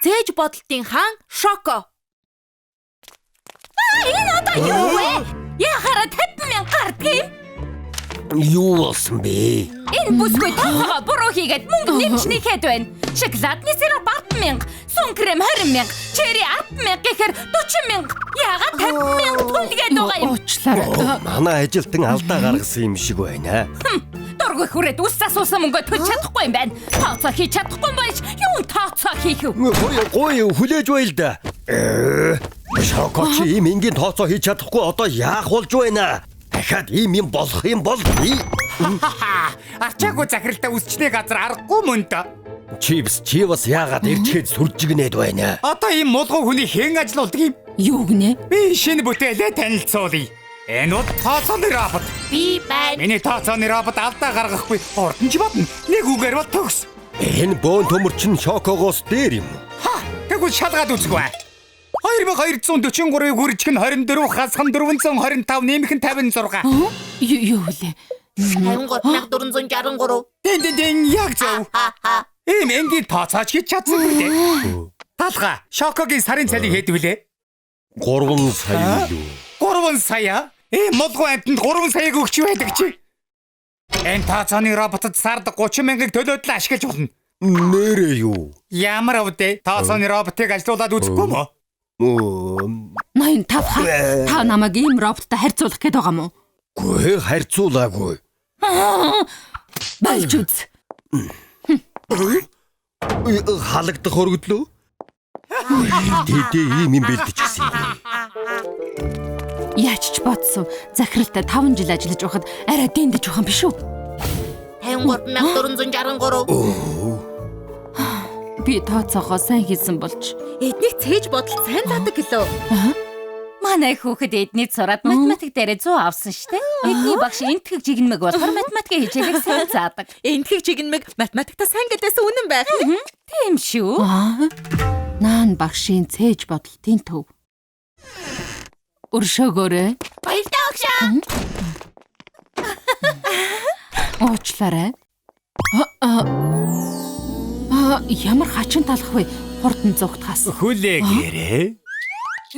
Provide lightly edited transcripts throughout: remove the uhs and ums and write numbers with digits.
Цээж бодлтын хаан Шоко. Энэ одоо юу вэ? Яхара 50,000 гарддаг юм. Юу болсон бэ? Энэ бүсгүй тооцоогоо буруу хийгээд мөнгө нэмчнийхэд байна. Шоколадны сироп 10,000, сун крем 20,000, черри 10,000 гэхээр 40,000. Яагаад 50,000 төлгээд байгаа юм? Уучлаарай. Манай ажилтан алдаа гаргасан юм шиг байна. Дургүй хүрээд ус асуусан мөнгө төлж чадахгүй юм байна. Тооцоо хийж чадахгүй байж юу тооцоо хийх вэ? Гой хүлээж байл да. Шоко чи ийм энгийн тооцоо хийж чадахгүй одоо яах болж байна? Дахиад ийм юм болох юм бол Ачаагүй захиралтай үсчний газар аргагүй мөн дөө. Чипс чи бас яагаад ирчээд сүржигнээд байна? Одоо ийм мулгуу хүний хэн ажилуулдаг юм? Юу гинэ? Би шинэ бүтээлээ танилцуулъя. Энэ бол тооцооны робот. Би байна. Миний тооцооны робот алдаа гаргахгүй. Хурдан ч бодно. Нэг үгээр бол төгс. Энэ бөөн төмөрчин Шокогоос дээр юм. Тэгвэл шалгаад үзгүй. 2243-ыг хүрчгэн 24 хасхан 425 нэмэх нь 56. Юу вэ? 53463. Дэн яг зөв. Ийм энгийн тооцооч хийж чадсан үү? Талха Шокогийн сарын цалин хэд вүлээ? 3 сая юу? 3 сая? Мулгуу амтнд 3 саяг өгч байдаг чи. Энэ тооцооны роботод сард 30,000-ыг төлөөд л ашиглаж болно. Нэрээ юу? Ямар өвдөө тооцооны роботыг ажилуулад үзэхгүй мө? 85 ха. Та намайг ийм роботтой харьцуулах гээд байгаа мó? Гүй харьцуулаагүй. Болж үз. Халагдах өргөдлөө. Дидэ ийм юм бэлдчихсэн. Яаж ч бодсон. Захиралтай 5 жил ажиллаж байхад арай дэндэж байгаа юм биш үү? 53463. Би тооцоогоо сайн хийсэн болж. Эднийг цээж бодол сайн заадаг гэлөө. Манай хүүхэд эднийд сураад математик дээр 100 авсан штэ. Эдний багш энтхэг жигнэмэг болохоор математикийн хичээлийг сайн заадаг. Энтхэг жигнэмэг математиктаа сайн гэдээс үнэн байх. Тийм шүү. Наан багшийн цээж бодлтын төв. Өршөөгөөрэй. Баярлалаа огшаа. Уучлаарай. Ямар хачин талах вэ? Хурдан зүгтхаас. Хүлээгээрээ.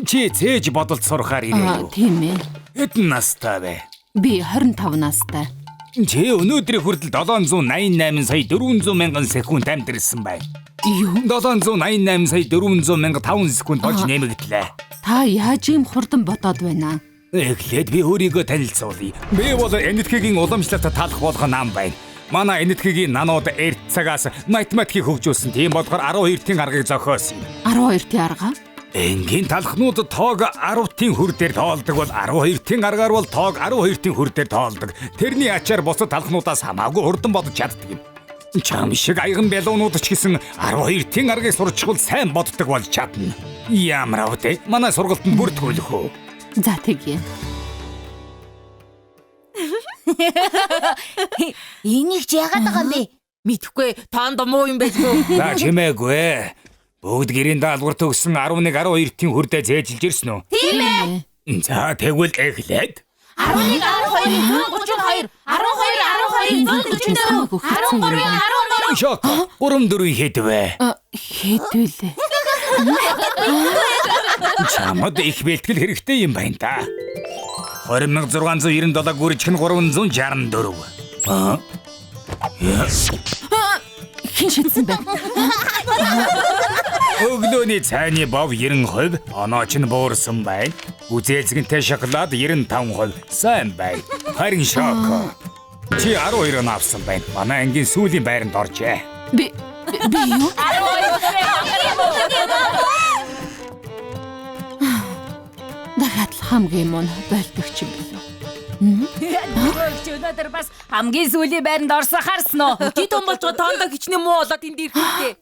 Чи цээж бодолд сурахаар ирээ юу? Тийм ээ. Хэдэн настай вэ? Би 25 настай. Чи өнөөдрийн хүртэл 788 сая 400 мянган секунд амьдэрсэн байна. Юу? 788 сая 400 мянга 5 секунд болж нэмэгдлээ. Та яаж ийм хурдан бодоод байна? Эхлээд би өөрийгөө танилцуулъя. Би бол энэтхэгийн уламжлалт талах болох нам байна. Манай энэтхэгийн нанууд эрт цагаас математикийг хөгжүүлсэн. Тийм болохоор 12-ийн аргыг зохиосон юм. 12-ийн арга? Энгийн талхнууд тоог 10-ийн хүр дээр тоолдог бол 12-ийн аргаар бол тоог 12-ийн хүр дээр тоолдог. Тэрний ачаар бусад талхнуудаас хамаагүй хурдан бодож чаддаг юм. Чам шиг аяган бялуунууд ч гэсэн 12-ийн аргыг сурчихвал сайн боддог болж чадна. Ямар авдэ? Манай сургалтанд бүртгүүлэх үү? За тэгье. Энийг ч яагаад байгаа юм бэ? Мэдхгүй тоонд муу юм байлгүй. За чимээгүй. Бүгд гэрийн даалгавар төгссөн 11-12-ийн хүрдээ зээжилж ирсэн үү? Тийм ээ. За тэгвэл эхлээд 11-12-132, 12-12-144, 13-13. Шок. 3-4 хэд вэ? Хэдүүлээ. Чамд их бэлтгэл хэрэгтэй юм байна та. 20,697 гүрч хэн 364. Хин шидсэн бэ? Өглөөний цайны бов 90%, онооч нь буурсан байна. Үзээлцгэнтэй шоколад 95%. Сайн байна. Харин Шоко. Чи 12 авсан байна. Манай ангийн сүүлийн байранд оржээ. Би юу? Дахиад хамгийн мөн болдогч юм билүү? Өнөөдөр бас хамгийн сүүлийн байранд орсон харсан уу? Өчиг том болж байгаа тоондоо хичнээн муу болоод энд ирэхтэй.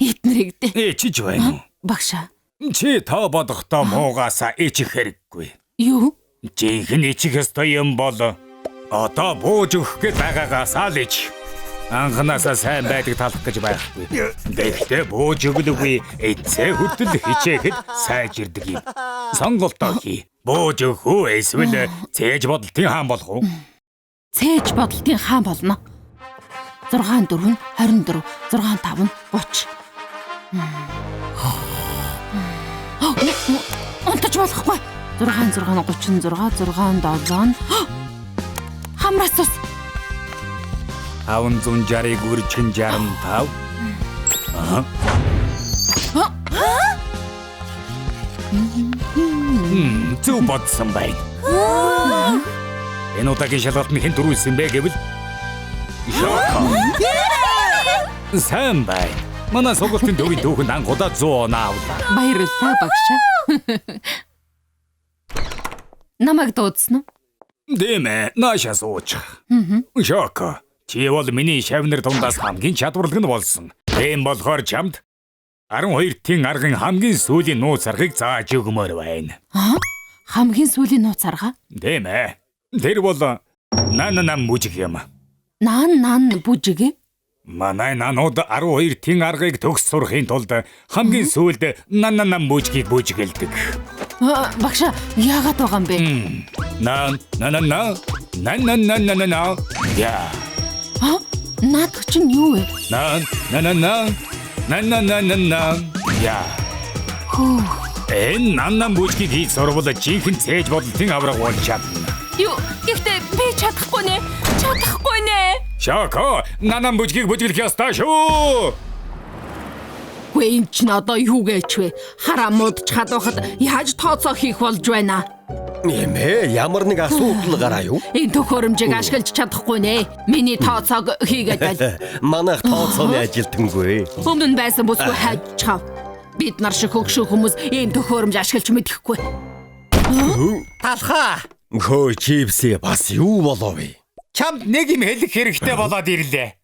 Эднэрийг дээ. Ичиж байна уу? Багшаа. Чи тоо бодохдоо муугаасаа ичих хэрэггүй. Юу? Жинхэнэ ичих ёстой юм бол одоо бууж өгөх гээд байгаагаас л ич. Анханасаа сайн байдаг талах гэж байхгүй. Гэхдээ бууж өгөлгүй эцээ хөдөл хичээхэд сайжирдаг юм. Сонголтоо хий. Бууж өгөх үү эсвэл цээж бодлтын хаан болох уу? Цээж бодлтын хаан болно. 6 4 24 6 5 30. Унтаж болохгүй. 6 36 36 7 хамраас ус. 560-ыг үржин 65. Зөв бодсон байна. Энэ удаагийн шалгалтанд хэн дөрүүлсэн бэ гэвэл сайн бай. Манай сургуулийн төвийн түүхэнд анхудаа 100 оноо авлаа. Баярлалаа багшаа. Намайг дуудсан уу? Дэмэ, наашаа сууч. Шоко. Чи бол миний шавнар дундаас хамгийн чадварлаг нь болсон. Тийм болохоор чамд 12-ийн аргын хамгийн сүүлийн нууц аргыг зааж өгмөр байна. Хамгийн сүүлийн нууц арга? Дэмэ. Тэр бол нананам мужиг юм. Наан бүжиг. Манай нанууд 12-ийн аргыг төгс сурахын тулд хамгийн сүүлд нананам мужигийг бүжгэлдэг. Багшаа яагаад байгаа юм бэ? На. Я. Наадах чинь юу вэ? На. Я. Энэ нанан бүжгийг хийж сурвал жинхэнэ цээж бодлтын авраг болж чадна. Юу? Гэхдээ би чадахгүй нэ. Шоко, нанан бүжгийг бүжгэлэх ёстой шүү. Гүн ч надаа юу гэж вэ? Харамууд чадвахад яаж тооцоо хийх болж байна? Нэмээ ямар нэг асуудал гараа юу? Энэ төхөөрөмжийг ашиглаж чадахгүй нэ. Миний тооцоог хийгээд байл. Манайх тооцооны ажилтангүй. Өмнө нь байсан бүсгүй хайчаа. Бид нар шиг хөгшөө хүмүүс ийм төхөөрөмж ашиглаж мэдэхгүй. Талхаа. Хөө чипси бас юу болов вэ? Чамд нэг юм хэлэх хэрэгтэй болоод ирлээ.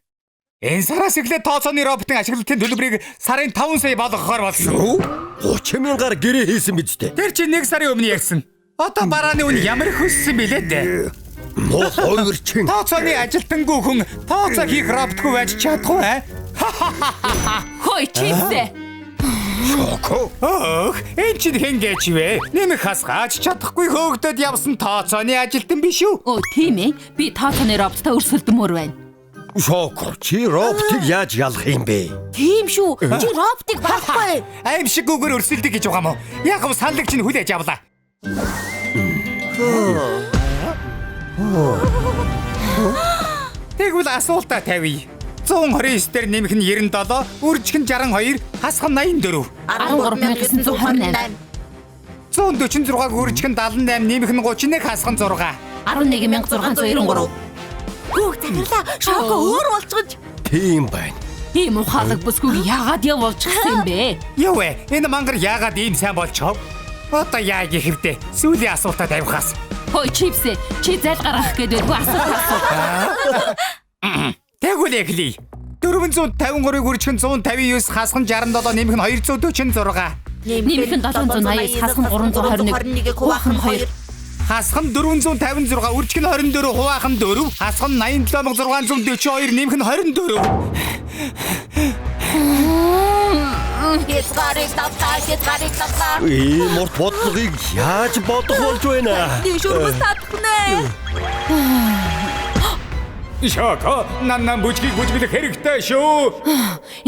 Энэ сараас эхлээд тооцооны роботын ашиглалтын төлбөрийг сарын 5 сая болгохоор болсон. Юу? 30,000-аар гэрээ хийсэн биз дээ. Тэр чинь 1 сарын өмнө ярьсан. Одоо барааны үн ямар их өссөн билээ дээ. Муу хоёр чин. Тооцооны ажилтангүй хүн тооцоо хийх роботгүй байж чадахгүй аа? Хой чивсэ. Шоко. Энэ чинь хэн гэж вэ? Нэмэх хасгааж чадахгүй хөөгдөд явсан тооцооны ажилтан биш үү? Оо тийм ээ. Би тооцооны роботтой өрсөлдөмөр байна. Шоко, чи роботыг яаж ялах юм бэ? Тийм шүү. Чи роботыг байхгүй. Аим шиг үгээр өрсөлдөг гэж байгаа юм уу? Яг нь саналыг чинь хүлээж авлаа. Тэгвэл асуултаа тавья. 129 дээр нэмэх нь 97, үржих нь 62, хасах нь 84. 13928. 146-г үржих нь 78, нэмэх нь 31, хасах нь 6. 11693. Хүүг цаглаа. Шоко өөр болчихж. Тийм байна. Ийм ухаалаг бүсгүй яагаад явуулчихсан юм бэ? Юу вэ? Энэ мангар яагаад ийм сайн болчихов? Одоо яа гэхвдээ сүүлийн асуултаа тавихаас. Хой чипсэ. Чи зайл гаргах гэдэг асуулт асуу. Тэгвэл эхлэе. 453-ыг үржих нь 159, хасах нь 67, нэмэх нь 246. Нэмэх нь 780, хасах нь 321, хуваах нь 2. Хасах нь 456, үржих нь 24, хуваах нь 4, хасах нь 87642, нэмэх нь 24. Хязгаарыг тавтаа. Ийм урт бодлогыг яаж бодох болж байна? Дэшүүрмэс татхнэ. Шоко, нанан бүжгийг бүжгэлэх хэрэгтэй шүү.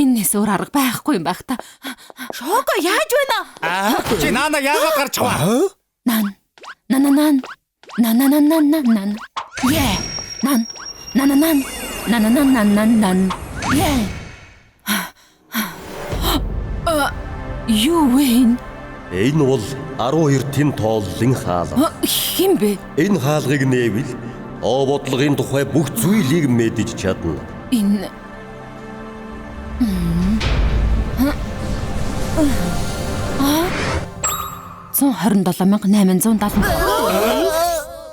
Энэс өөр арга байхгүй юм байх та. Шоко яаж байна? Чи нана яагаад гарч чаваа? Нан. Yeah. Нан. Yeah. Юу вэ? Энэ бол 12-ийн тооллын хаалга. Хин бэ? Энэ хаалгыг нээвэл бодлогын тухай бүх зүйлийг мэдэж чадна. Энэ 127,870.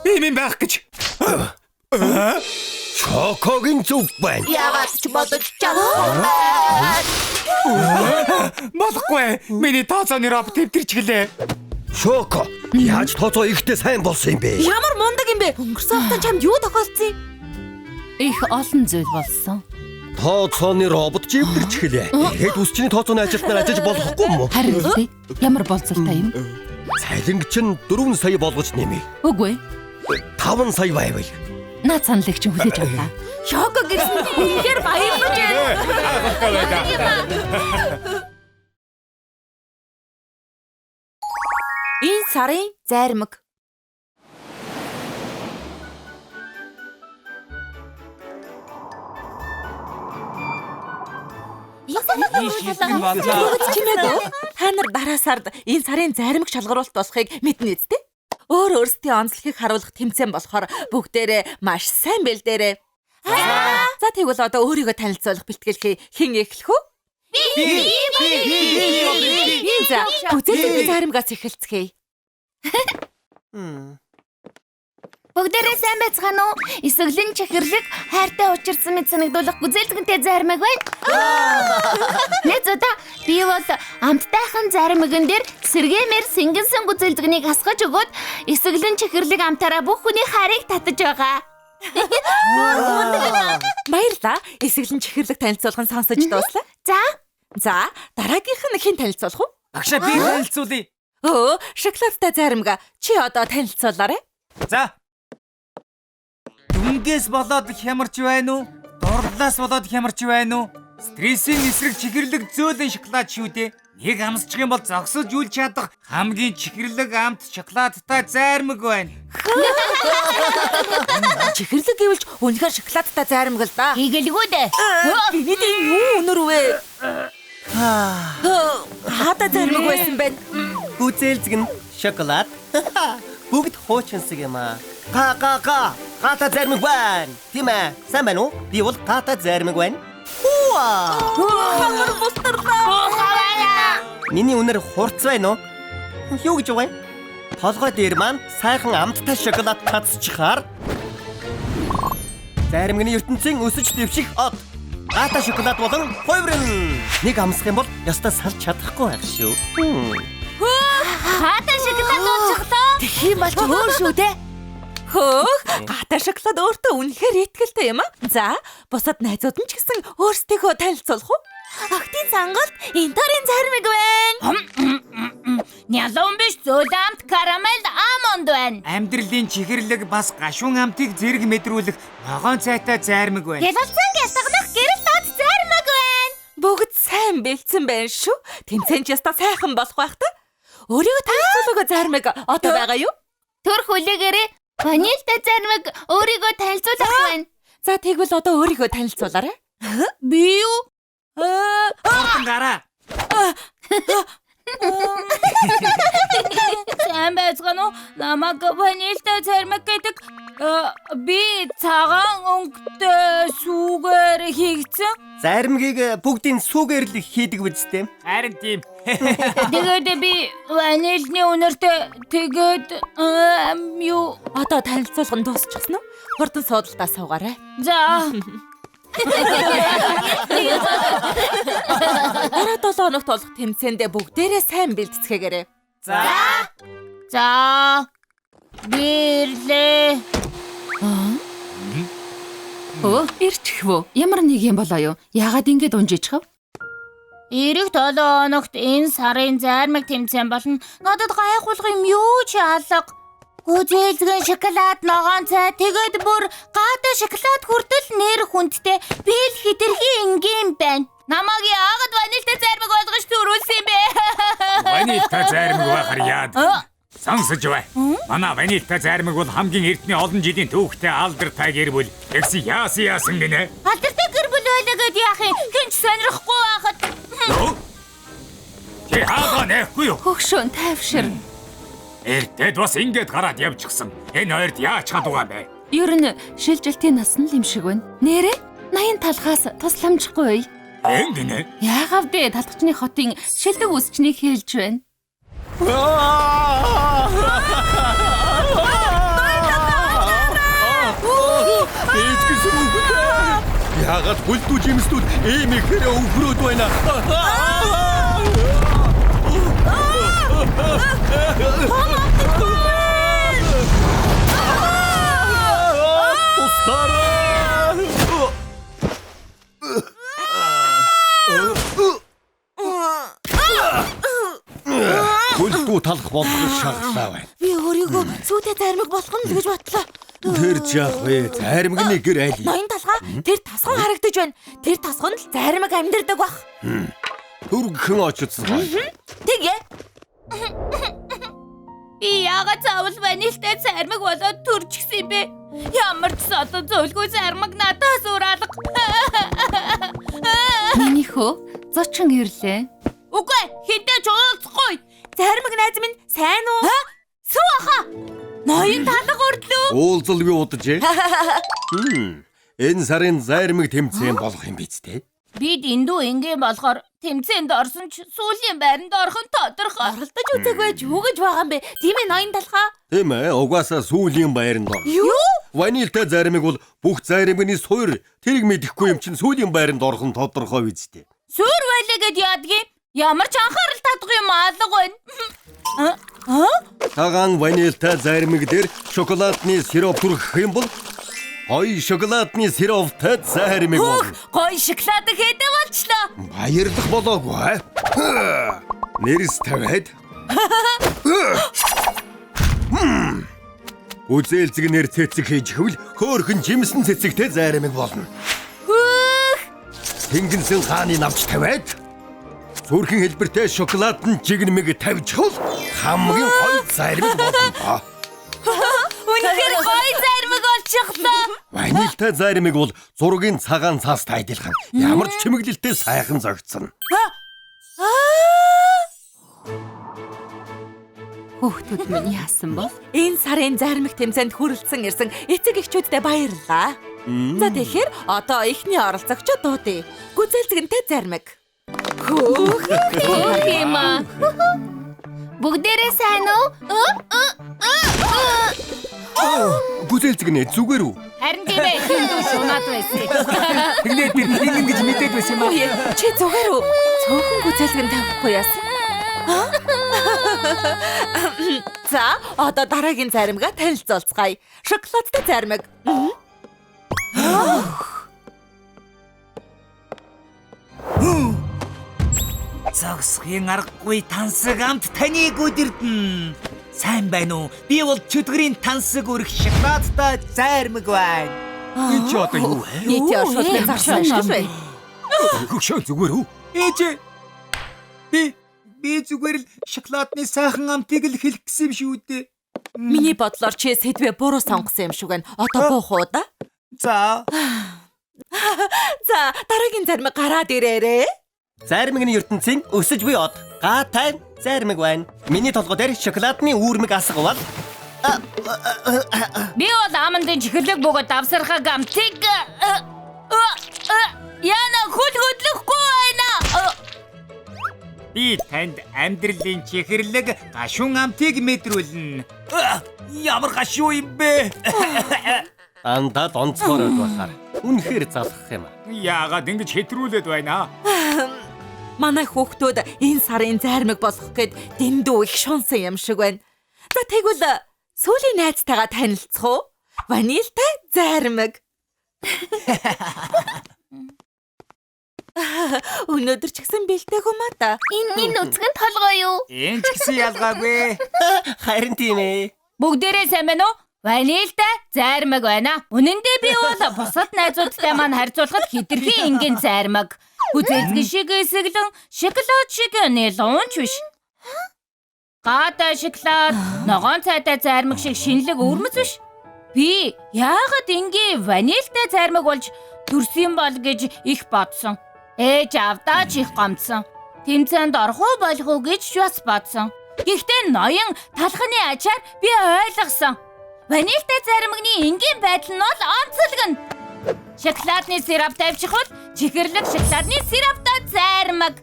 Ийм байх гэж. Шокогийн зүг байна. Яагаад ч бодож чадахгүй. Болохгүй. Миний тооцооны робот төвтөрчихлээ. Шоко, яаж тооцоо ихтэй сайн болсон юм бэ? Ямар мундаг юм бэ? Өнгөрсөн хавтаа чамд юу тохиолдсон? Их олон зүйл болсон. Тооцооны робот живдэрчихлээ. Тэгэхэд үсчний тооцооны ажилтнаар ажиллаж болохгүй юм уу? Харин үгүй. Ямар болцолтой юм? Цалинг чинь 4 сая болгож нэмээ. Үгүй. 5 сая байвал. Наад саналыг чинь хүлээж авлаа. Шоко гэсэн үнэхээр баярлаж байна. Энэ сарын зармаг. Та нар дараа сард энэ сарын зармаг шалгаруулалт болохыг мэднэ үстэй? Өөр өөрсдийн онцлогийг харуулах тэмцээн болохоор бүгдээрээ маш сайн бэлдээрээ. За тэгвэл одоо өөрийгөө танилцуулах бэлтгэлээ хэн эхлэх вэ? Би. За үзэлцээ зармагаас эхэлцгээе. Бүгдээрээ сайн байцгаана уу? Эсвэлэн чихэрлэг хайртай учирсан мэт санагдуулах гүзээлтгэнтэй зармаг байна. Нэг удаа би бол амттайхан зармагэн дээр сэргэмээр сэнгэнсэн гүзээлтгнийг хасгаж өгөөд эсвэлэн чихэрлэг амтаараа бүх хүний хайрыг татаж байгаа. Баярлаа. Эсвэлэн чихэрлэг танилцуулгын сонсож дууслаа. За, дараагийнх нь хэн танилцуулах вэ? Багшаа би танилцуулъя. Шоколадтай зармага чи одоо танилцуулаарай. За. Дүнгээс болоод хямарч байна уу? Дурлалаас болоод хямарч байна уу? Стрессийн эсрэг чихэрлэг зөөлөн шоколад шүү дээ. Нэг амсчих юм бол зогсож үл чадах хамгийн чихэрлэг амт шоколадтай зармаг байна. Чихэрлэг гэвэлж үнэхээр шоколадтай зармаг л да. Хийгэлгүй дээ. Биний юу өнөр вэ? Хата зармаг байсан байна. Гүзээлзэг нь шоколад. Бүгд хуучинсаг юм аа. Гата зармаг байна. Тийм ээ. Сайн байна уу? Би бол гата зармаг байна. Хамар бустарлаа. Миний үнэр хурц байна уу? Юу гэж байна? Толгой дээр маань сайхан амттай шоколад татчихаар зармагны ертөнцийн өсөж дэвших од. Гата шоколад болон хувирн. Нэг амсах юм бол ястаа салж чадахгүй байх шүү. Гата шоколад уучлаа. Тэгэх юм бол өөр шүү дээ. Гата шоколад өөртөө үнэхээр итгэлтэй юм аа. За, бусад найзууд нь ч гэсэн өөрсдийгөө танилцуулах уу? Охтын сонголт энторийн зармаг байна. Нялуун биш зөөлөмт карамел амонд байна. Амьдралын чихэрлэг бас гашуун амтыг зэрэг мэдрүүлэх ногоон цайтай зармаг байна. Ялалцсан гялтганах гэрэл дод зармаг байна. Бүгд сайн бэлдсэн байна шүү. Тэмцээн ч яста сайхан болох байх та. Өөрийгөө танилцуулах зармаг одоо байгаа юу? Төр хүлээгээрээ ванильтай зармаг өөрийгөө танилцуулах байна. За тэгвэл одоо өөрийгөө танилцуулаарай. Би юу? Хурдан гараа. Сайн байцгаана уу? Намайг ванильтай зармаг гэдэг би цагаан өнгөтэй сүүгээр хийгдсэн. Зармгийг бүгдийн сүүгээр л хийдэг үстэй. Харин тийм. Тэгээд би ванильны үнэртэй тэгээд юу одоо танилцуулган дуусчихсан уу? Хурдан суудалтаа суугаарай. За. Дараа 7 хоногт болох тэмцээндээ бүгдээрээ сайн бэлтцгээгээрэй. За. Бирлээ. Ирчихвөө. Ямар нэг юм болоо юу? Яагаад ингэж унжижхав? Ирэх 7 хоногт энэ сарын зармаг тэмцээн болно. Надад гайхуулах юм юу ч алга. Гүзээлзгэн шоколад ногоон цай тэгээд бүр гата шоколад хүртэл нэр хүндтэй бэл хэтэрхий ингийн байна. Намайг яагаад ванильтай зармаг болгож төрүүлсэн юм бэ? Ванильтай зармаг байхаар яад. Сонсож бай. Манай ванильтай зармаг бол хамгийн эртний олон жилийн түүхтэй алдартай гэр бүл. Тэгсэн яасан гинэ? Алдартай гэр бүл байлгаад яах юм? Хинч сонирхгүй байхад. Чи хаагаа нэхгүй юу? Хөгшөөн тайвшир. Эртэд бас ингэж гараад явчихсан. Энэ хоёрт яаж чадваа бэ? Ер нь шилжилтийн нас нь л юм шиг байна. Нэрээ 80 талхаас тусламжгүй. Энгинэ. Яагаад бэ? Талхчны хотын шилдэг үсчнийг хэлж байна. Яагаад хүлдүү жимсдүүд ийм ихээр өвгрөөд байна? Хүлдүү талах болох шаардлага байна. Би өөрийгөө сүйтэй зармаг болох нь л гэж бодлоо. Тэр жаах вэ? Зармигны гэр аль? Ноён талгаа тэр тасган харагдаж байна. Тэр тасганд л зармаг амьдардаг бах. Түргхэн очсон. Тэгээ. Яагаад заавал ванилтай зармаг болоод төрчихсөн бэ? Ямар ч одоо зөвлгүй зармаг надаас ураалга. Миний хөө зочин ирлээ. Үгүй хинтээ жуулцахгүй. Зармаг найз минь сайн уу? Сүү аха. Ноён талга өрдлөө. Уулзал би удажээ. Энэ сарын зармиг тэмцээн болох юм биз дээ. Бид эндүү ингийн болохоор тэмцээнд орсон ч сүүлийн байранд орох нь тодорхой. Оролдож үзэг байж юу гэж байгаа юм бэ? Тийм ээ ноён талхаа. Тийм ээ, угаасаа сүүлийн байранд ор. Юу? Ванилтай зармиг бол бүх зармигны суур тэрэг мэдэхгүй юм чинь сүүлийн байранд орох нь тодорхой биз дээ. Суур байлаа гэд яадгийн? Ямар ч анхаарал татах юм алга байна. Тагаан ванилтай зармиг дээр шоколадны сироп түргэх юм бол гоё шоколадны сироптай зармиг болно. Гоё шоколад хэдэ болчлоо. Баярлах болоогүй. Нэрс тавиад. Үзээлцэг нэр цэцэг хийж хөвл хөөхөн жимсэн цэцэгтэй зармиг болно. Тэнгэнсэн хааны навч тавиад сүрхэн хэлбэртэй шоколадын жигнэмэг тавьж хөл хамгийн гоё зармиг болно. Үнэхээр гоё зармиг болчихлоо. Ванилтай зармиг бол зургийн цагаан цаастай адилхан. Ямар ч чимэглэлтэй сайхан зогцсон. Хүүхдүүд минь яасан бол? Энэ сарын зармиг тэмцээнд хүрэлцэн ирсэн эцэг эхчүүдтэй баярлалаа. За тэгэхээр одоо ихний оролцогчид дуудъя. Гүзэлцгэнтэй зармиг. Хөөх юм аа. Бүгдээрээ сайн уу? Гүзэлцгэнэ зүгээр үү? Харин тийм ээ. Хиндүү шунаад байсан. Тэгээд би ингэж мэдээд байсан юм аа. Чи зүгээр үү? Цөөхөн гүзэлгэн тавихгүй яасан? За, одоо дараагийн зармигаа танилцуулцгаая. Шоколадтай зармиг. Зогсхийн аргагүй тансаг амт таныг өдөрдөн. Сайн байна уу? Би бол чөтгөрийн тансаг өрх шоколадтай зармиг байна. Энэ ч одоо юу вэ? Нийтийн оршуулгын зарсан шүү дээ. Хөшөө зүгээр үү? Ээж. Би зүгээр л шоколадны сайхан амтыг л хэлэх гэсэн юм шүү дээ. Миний бодлоор чи сэдвээ буруу сонгосон юм шиг байна. Одоо буух уу да? За. За, дараагийн зармиг гараад ирээрээ. Зармигны ертөнцийн өсөж буй од. Гаатай зармиг байна. Миний толгой дээр шоколадны үүрмэг асга бол Би бол амандын чихэрлэг бөгөөд давсархаг амтыг яна хөдлөхгүй байна. Би танд амьдралын чихэрлэг гашуун амтыг мэдрүүлнэ. Ямар гашуу юм бэ? андаад онцгоор байхаар үнэхээр залах юм. Яагаад ингэж хэтрүүлээд байна? Манай хүүхдүүд энэ сарын зармиг болох гээд дэндүү их шунсан юм шиг байна. За тэгвэл сүүлийн найзтайгаа танилцах уу? Ванилтай зармиг. Өнөөдөр ч гэсэн бэлтээгүй маа та. Энэ нүцгэн толгой юу? Энэ ч гэсэн ялгаагүй. Харин тийм ээ. Бүгдээрээ сайн байна уу? Ванилтай зармиг байна. Үнэн дээр би бол бусад найзуудтай маань харьцуулахад хэтэрхий энгийн зармиг. Гүзэлцгэн шиг эсэглэн шоколад шиг нэлуунч биш. Гаатай шоколад, ногоон цайтай зармиг шиг шинэлэг өвөрмөц биш. Би яагаад энгийн ванилтай зармиг болж төрсөн бол гэж их бодсон. Ээж авдаа ч их гомдсон. Тэмцээнд орох уу болох уу гэж бас бодсон. Гэхдээ ноён талхны ачаар би ойлгосон. Ванилтай зармигны энгийн байдал нь бол онцлогно. Шоколадны сироп тавьчих бол чихэрлэг шоколадны сироптой зармиг.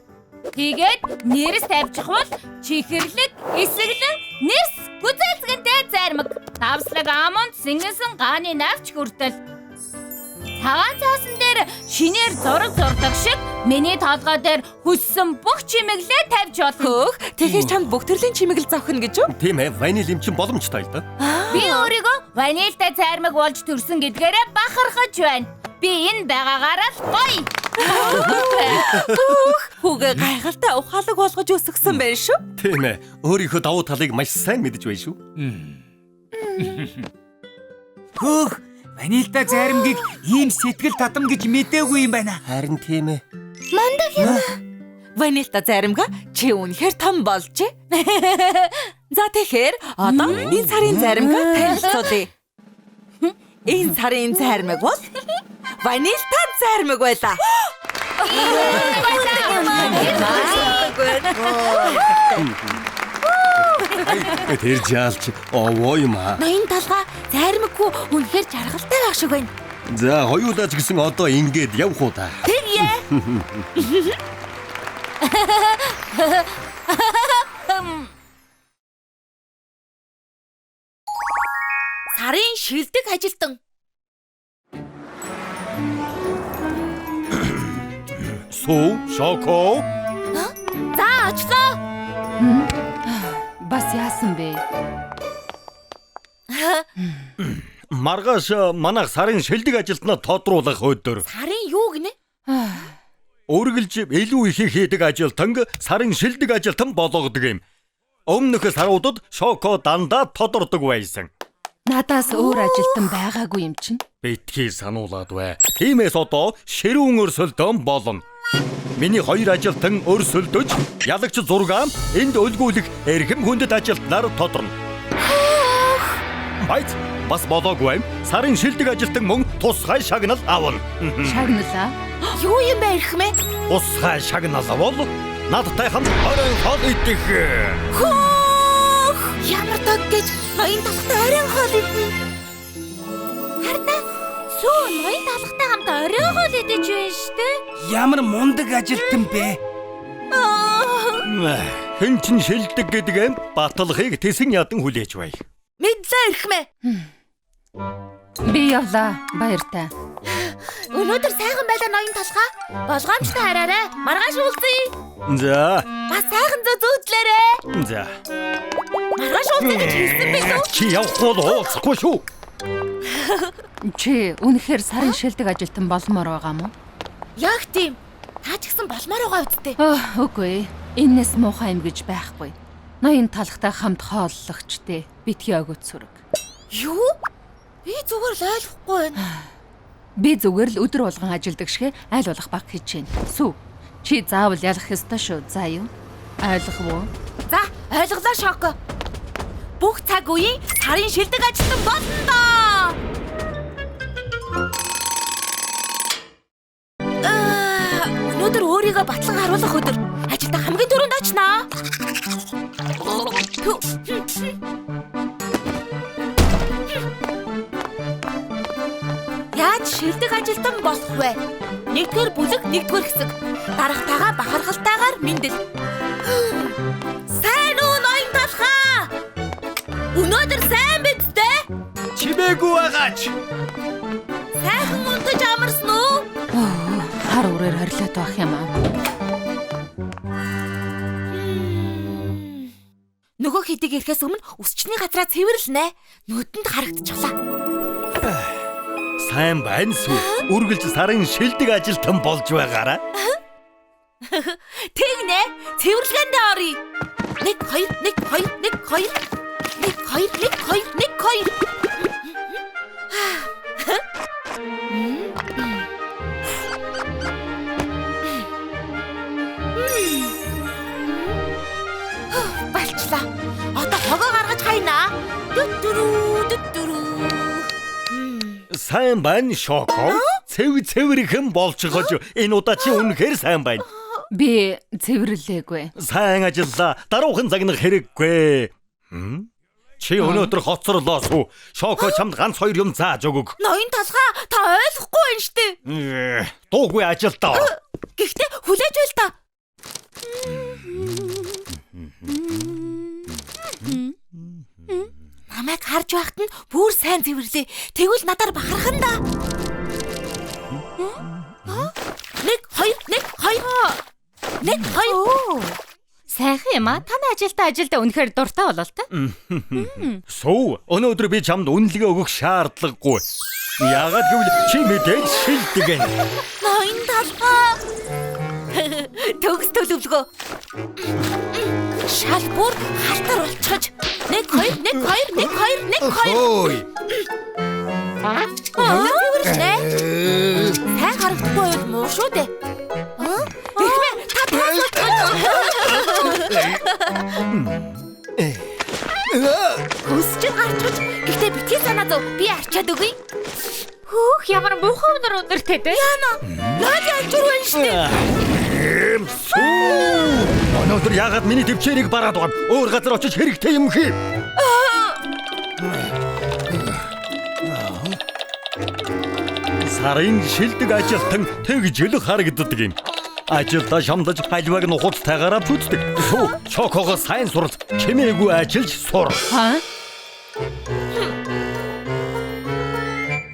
Тэгээд нэрс тавьчих бол чихэрлэг эсэглэн нэрс гүзэлцгэнтэй зармиг. Давслаг амонд сэнгэнсэн гааны навч хүртэл. Цагаан цаасан дээр шинээр зураг зурдаг шиг миний толгой дээр хүссэн бүх чимэглээ тавьж болно. Тэгэхээр чамд бүх төрлийн чимэгэл зовхно гэж үү? Тийм ээ, ванил юм чин боломжтой л доо. Би өөрийгөө ванилтай зармиг болж төрсөн гэдгээрээ бахархаж байна. Би энэ байгаагаараа л гоё. Хүүгээ гайхалтай ухаалаг болгож өсгсөн байх шүү. Тийм ээ, өөрийнхөө давуу талыг маш сайн мэдэж байна шүү. Хөөх, ванильта заримгийг ийм сэтгэл татам гэж мэдээгүй юм байна. Харин тийм ээ. Мандаг юм. Ванильта заримга чи үнэхээр том болжээ. За тэгэхээр одоо энэ сарын заримга танилцуулъя. Энэ сарын заримг бол ванильта заримг байлаа. Тэр жаалч овоо юм аа. Ноён толгой заримгүй үнэхээр жаргалтай байх шиг байна. За хоёулаа ч гэсэн одоо ингээд явах уу та. Тэгье. Сарын шилдэг ажилтан. Суу, Шоко. За очлоо. Бас яасан бэ? Маргааш манайх сарын шилдэг ажилтнаа тодруулах өдөр. Сарын юу гинэ? Үргэлж илүү их хийдэг ажилтан сарын шилдэг ажилтан болгодог юм. Өмнөх саруудад Шоко дандаа тодордог байсан. Надаас өөр ажилтан байгаагүй юм чинь. Битгий сануулад бай. Тиймээс одоо ширүүн өрсөлдөөн болно. Миний хоёр ажилтан өрсөлдөж, ялагч зургаан энд өлгүүлэх эрхэм хүндэт ажилтнаар тодорно. Байц бас болоогүй. Сарын шилдэг ажилтан мөн тусгай шагнал авна. Шагналаа. Юу юм бэ эрхмэ? Тусгай шагнал бол надтай хамт орой хоол идэх. Хөөх! Ямар дог гэж ноён толгой оройн хоол идэнэ. Хардаа сүү ноён толгойтой хамт оройн хоол идэж байна штэ. Ямар мундаг ажилтан бэ? Хэн чин шилдэг гэдэг юм баталхыг тэсэн ядан хүлээж бай. Мэдлээ эрхмэ. Би явлаа. Баяртай. Өнөөдөр сайхан байлаа ноён толгой. Болгоомжтой хараарай. Маргааш уулзъя. За. Бас сайхан зүүдлээрээ. За. Маргааш уулзъя гэж хэлсэн байх үү? Чи явах бол уулзахгүй шүү. Чи үнэхээр сарын шилдэг ажилтан болмоор байгаа мó? Яг тийм. Та ч гэсэн болмоор байгаа үсттэй. Үгүй. Энэс муухай юм гэж байхгүй. Ноён талхтай хамт хооллогчтэй битгий өгөөд сүрэг. Юу? Би зүгээр л ойлгохгүй байна. Би зүгээр л өдөр болгон ажилдаг шиг айл болох баг хийж байна. Сүү. Чи заавал ялах ёстой шүү. За юу? Ойлгох уу? За, ойлголоо Шоко. Бүх цаг үеийн сарын шилдэг ажилтан болно доо. Өнөөдөр өөрийгөө батлан харуулах өдөр. Ажилдаа хамгийн түрүүнд очноо. Яаж шилдэг ажилтан болох вэ? Нэгдүгээр бүлэг, нэгдүгээр хэсэг. Дарагтайгаа бахархалтайгаар мэндэл. Сайн уу ноён толгой? Өнөөдөр сайн биз дээ? Чимээгүй байгаач. Сайхан унтаж амарсан уу? Хар үрээр хорилоод байх юм аа. Нөгөө хэдийг ирэхээс өмнө өсчний газраа цэвэрлэнэ. Нүдэнд харагдчихлаа. Сайн байна шүү. Үргэлж сарын шилдэг ажилтан болж байгаарай. Тэгнэ. Цэвэрлэгэндээ оръё. 1 2 1 2 1 2 1 2 1 2 1 2 Балчлаа. Одоо хогоо гаргаж хайнаа. Дүтүрүү. Сайн байна Шоко. Цэвэрхэн болж гож энэ удаа чи үнэхээр сайн байна. Би цэвэрлээгүй. Сайн ажиллаа. Даруухан загнах хэрэггүй. Чи өнөөдөр хоцорлоо суу. Шоко чамд ганц хоёр юм зааж өгөг. Ноён толгой та ойлгохгүй байна штэ. Дуугүй ажилдаа. Гэхдээ хүлээж байл та. Намайг харж байхад нь бүр сайн цэвэрлээ. Тэгвэл надаар бахархан да. 1 2 1 2 1 2 Сайхан юм аа. Таны ажилдаа үнэхээр дуртай болоо л та. Суу, өнөөдөр би чамд үнэлгээ өгөх шаардлагагүй. Яагаад гэвэл чи мэдээж шилдэг юм. ноён толгой. Төгс төлөвлөгөө. Шалбар халтар болчихож 1 2 1 2 1 2 1 2 Ой. Тэрвэрлээ. Сайн харагдахгүй бол муу шүү дээ. Эхмээ та Үсч гарчиж гэхдээ битгий санаа зов би арчаад өгье. Хөөх ямар муухай өнөртэй те. Яна. Наад альчур байна штэ. Өнөөдөр яагаад миний төвчээрийг бараад байгаа юм? Өөр газар очиж хэрэгтэй юм хий. Сарын шилдэг ажилтан тэгж л харагддаг юм. Ажилдаа шамдаж хальваг нь ухацтайгаар бүтдэг. Чокогоо сайн сурал чимээгүй ажиллаж сур.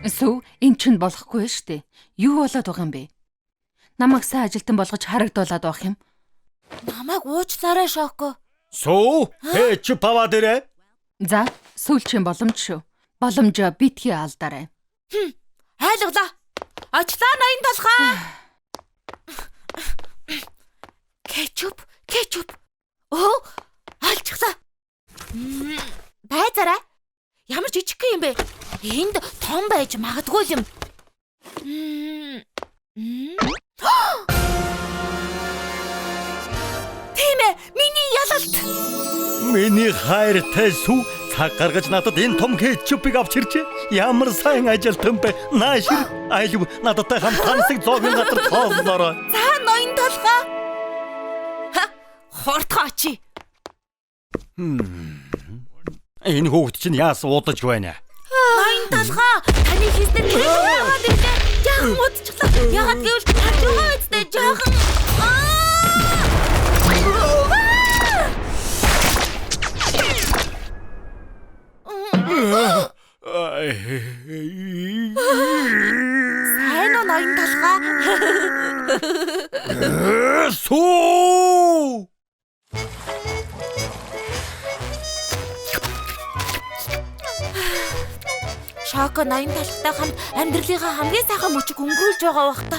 Сүү энэ ч болохгүй шүү дээ. Юу болоод байгаа юм бэ? Намайг сайн ажилтан болгож харагдуулаад байх юм. Намайг уучлаарай Шоко. Сүү ч пава дээрээ. За, сүүлчийн боломж шүү. Боломжоо битгий алдаарай. Айлглаа. Очлоо ноён толгой. Кетчуп. Оо, алчглаа. Байцаарай. Ямар жижиг юм бэ? Энд том байж магадгүй юм. Тийм ээ, миний ялалт. Миний хайртай сүү цаг гаргаж надад энэ том кетчупыг авч иржээ. Ямар сайн ажилтан бэ? Наашир айлв нададтай хамт тансаг зоогийн газар тооллороо. За ноён толгой. Хортгооч. Энэ хүүхд чинь яас удаж байна? Ноён толгой. Таны хийсэн яагаад вэ? Жаахан удчихлаа. Яагаад гэвэл тарж байгаа үстэй жаахан. Сайн уу ноён толгой? Сүү! Шоко ноён толгойтой хамт амьдралынхаа хамгийн сайхан мөчийг өнгөрүүлж байгаа бах та.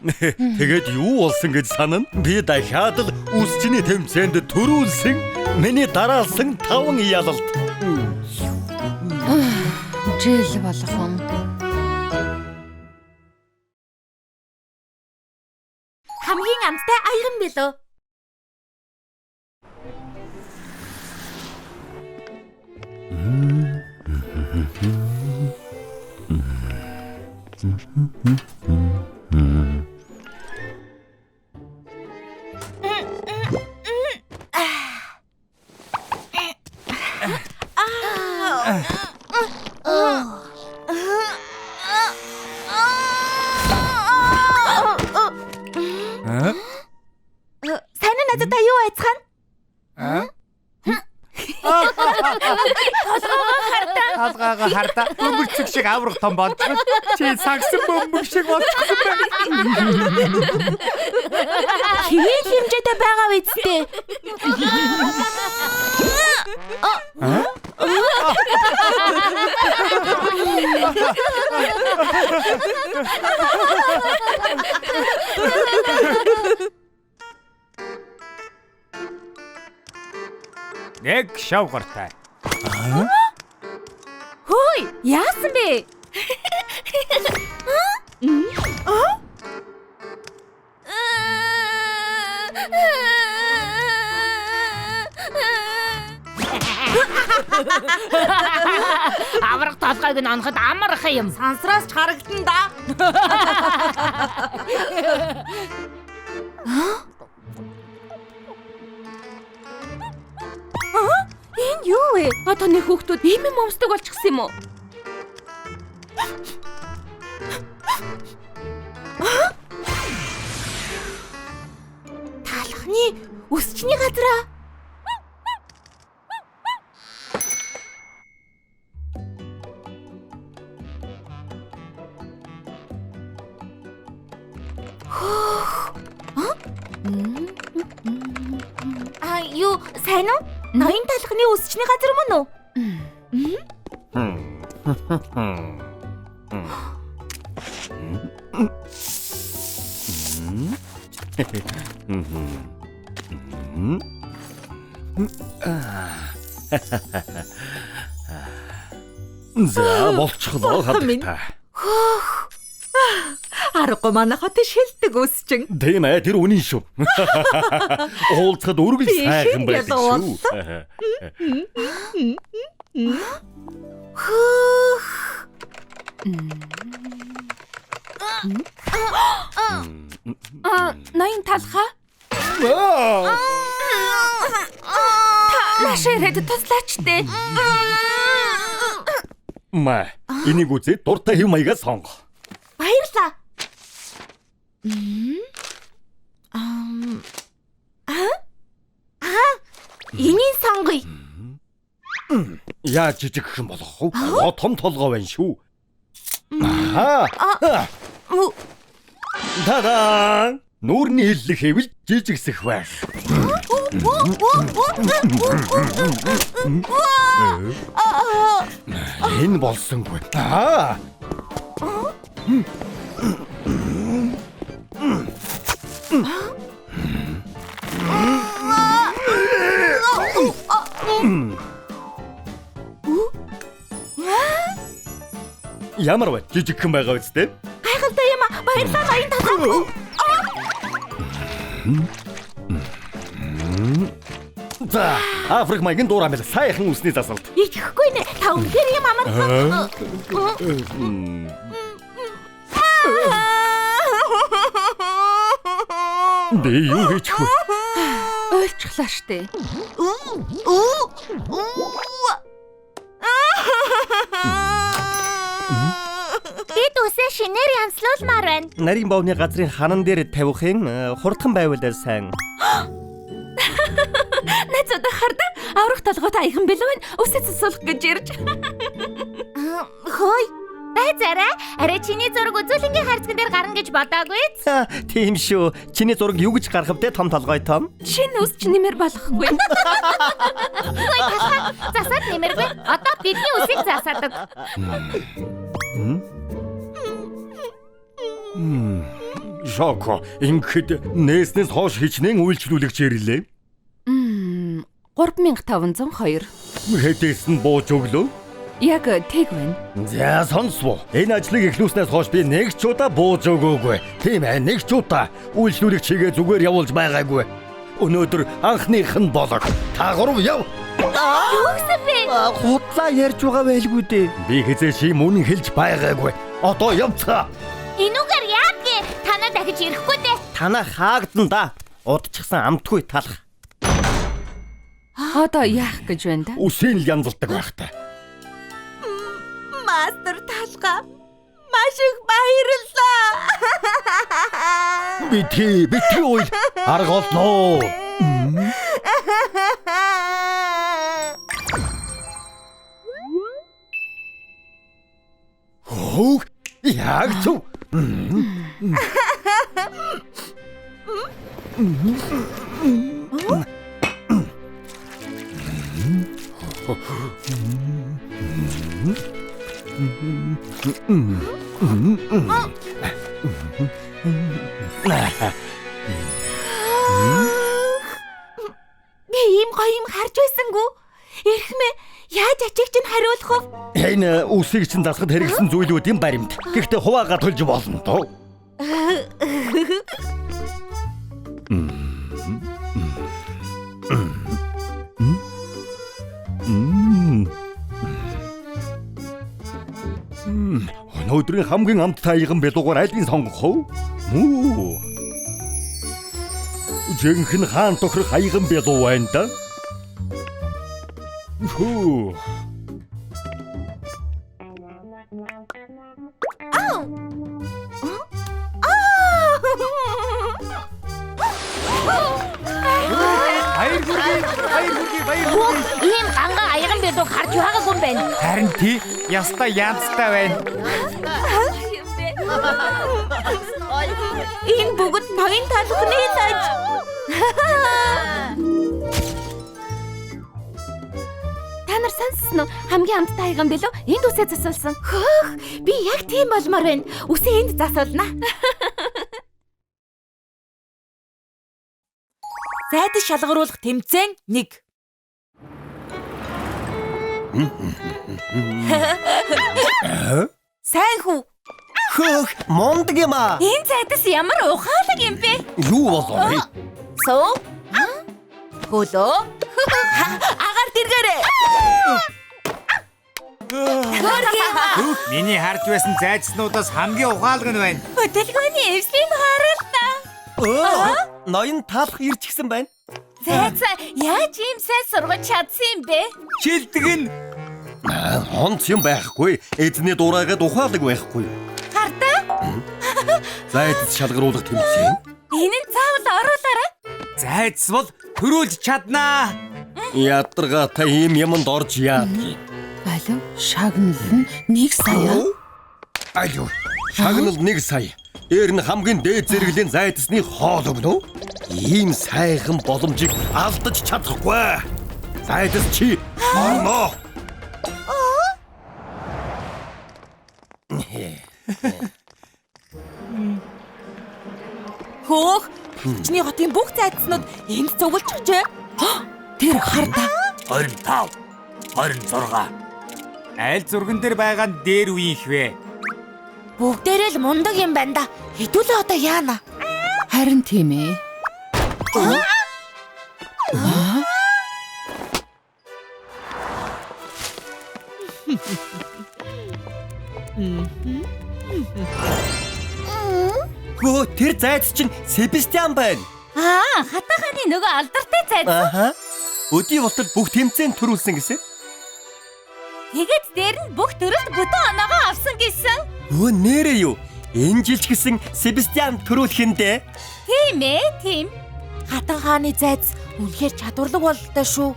Тэгээд юу болсон гэж санана? Би дахиад л үсчний тэмцээнд төрүүлсэн миний дараалсан 5 ялалт. Жил болгон. Хамгийн амттай аян билүү? Сайн уу надад юу айцхан? Толгойгоо хардаа бөмбөрцөг шиг аврах том болчихсон. Чи сагсан бөмбөг шиг болчихсон байна. Хийл хэмжээтэй байгаа үсттэй. Нэг шавгартай. Хөөе, яасан бэ? Аврах толгойг нь оноход амарх юм. Сансраас ч харагдан да. Энэ юу вэ? Таны хүүхдүүд ийм юм өмсдөг болчихсон юм уу? Талхны өсчний газраа. Юу сайн уу? Ноён талхны өсчний газар мөн үү? За болчихлоо хадагтай. Аргагүй манай хотын шилдэг үсчин. Тийм ээ, тэр үнэн шүү. Уулзахад үргэлж сайхан байдаг шүү. Ноён талхаа. Наширээд туслаач дээ. Маа, энийг үзээд дуртай хэв маягаа сонго. Баярлаа. Энийг сонгоё. Яаж жижиг юм болох вэ? Том толгой байна шүү. Тадаа! Нүүрний хиллэг хэвэл жижигсэх байх. Энэ болсонгүй. Ямар вэ? Жижигхэн байгаа үстэй? Гайхалтай юм аа. Баярлалаа ноён талхаа. За, Африк маягийн дуурамэл сайхан үсний засалт. Итгэхгүй нэ. Та үнээр юм амархан. Би юу хийчихв? Ойлцглаа штэ. Бид үсээ шинээр янзлуулмаар байна. Нарийн бовны газрын ханан дээр тавихын хурдхан байвал сайн. Найзуудаа хардаг. Аврах толгойд аяхан бэлэн үсээ цэцүүлэх гэж ирж. Хөөе. Байцаарай. Арай чиний зураг үзүүлэнгийн харцган дээр гарна гэж бодоагүй. Тийм шүү. Чиний зураг юу гэж гарах вэ? Том толгой том. Шинэ үс ч нэмэр болохгүй. Хөөе талхаа. Засаад нэмэргүй. Одоо бидний үсийг засаадаг. Шоко, ингээд нээснээс хойш хичнээн үйлчлүүлэгч ирлээ. 3502. Хэдээс нь бууж өглөө. Яг тэг байна. За сонсвоо. Энэ ажлыг эхлүүлснээс хойш би нэг ч удаа бууж өгөөгүй. Тийм ээ, нэг ч удаа үйлчлүүлэгч чигээ зүгээр явуулж байгаагүй. Өнөөдөр анхных нь болог. Та гурав яв. Юу гэсэн бэ? Худлаа ярьж байгаа байлгүй дээ. Би хизээ шим үнэн хэлж байгаагүй. Одоо явцгаа. Энүүгээр яагүй? Танаа дахиж ирэхгүй дээ. Танаа хаагдсан да. Удчихсан амтгүй талах. Одоо яах гэж байна да? Үсийн л янзалдаг байхтай. Мастер талхаа. Маш их баярлалаа. Бити ой. Арга олноо. Хөө, яг зөв. Би ийм гоё юм харж байсангүй. Эрхмээ яаж ачиг чинь хариулах вэ? Энэ үсийг чинь засахад хэрэгсэн зүйлүүдийн баримт. Гэхдээ хуваагаа төлж болно тоо. Өнөөдрийн хамгийн амттай аяган бэлугаар айлын сонгох уу? Жинхэнэ хаан тохирох аяган бэлуу байна да. Хөө. Ийм ганга аяган бэлүү харж байгаагүй юм байна. Харин тий яста янзтай байна. Энэ бүгд ноён талхны лаж. Та нар сонссон уу? Хамгийн амттай аяган бэлүү энд үсээ засуулсан. Хөөх, би яг тийм болмоор байна. Үсээ энд засуулна. Зайдас шалгаруулах тэмцээн 1. Сайн хүү. Хөөх, мундаг юм аа. Энэ зайдас ямар ухаалаг юм бэ? Юу болов? Суу. Хөлөө. Агаар дэргээрээ. Миний харж байсан зайдснуудаас хамгийн ухаалаг нь байна. Хөдөлгөөний эвслийн харалтаа. Ноён талах ирчихсэн байна. Зайцаа яаж ийм сайн сургаж чадсан юм бэ? Шилдэг нь Хонц юм байхгүй. Эзний дураагаад ухаалаг байхгүй. Хардаа? Зайдас шалгаруулах тэмцээн. Энэ нь заавал оруулаарай. зайдс бол төрүүлж чаднаа. Ядарга та ийм юмд орж яадаг. Алуу, шагнал нь 1 сая. Алуу. Шагнал 1 сая. Дээр нь хамгийн дээд зэрэглэлийн зайдсны хоол өгнө. Ийм сайхан боломжийг алдаж чадахгүй. Зайдас чи орно. Хөөх. Чиний хотын бүх зайдснууд энд зөвлөж өгчээ. Тэр хардаа. 25, 26. Айл зурган дээр байгаа нь дээр үе их вэ? Бүгдээрээ л мундаг юм байна да. Хэдүүлээ одоо яана. Харин тийм ээ. Хөө, тэр зайдс чинь Себастьян байна. Хатаханы нөгөө алдартай зайдас. Аха. Өдий болтол бүх тэмцээнд төрүүлсэн гэсэн. Тэгээд дээр нь бүх төрөлд бүтэн оноогоо авсан гэсэн. Өө нэрээ юу? Энэ жил ч гэсэн Себастьян төрүүлэхэндээ. Тийм ээ, тийм. Хатан хааны зайдс үнэхээр чадварлаг бололтой шүү.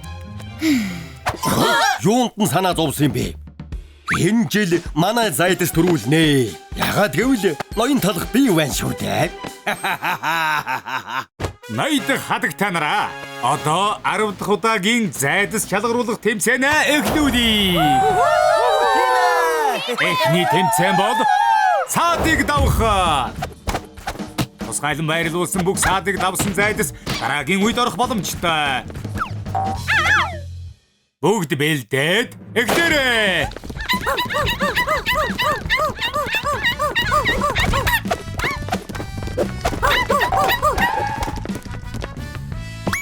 Юунд нь санаа зовсон юм бэ? Энэ жил манай зайдас төрүүлнэ. Ягаад гэвэл ноён талах бий байна шүү дээ. Ноёд хадагтай нараа. Одоо 10 дахь удаагийн зайдас шалгаруулах тэмцээнээ эхлүүлье. Эхний тэмцээн бол саадыг давах. Тусгайлан байрлуулсан бүх саадыг давсан зайдас дараагийн үед орох боломжтой. Бүгд бэлдээд эхлээрэй.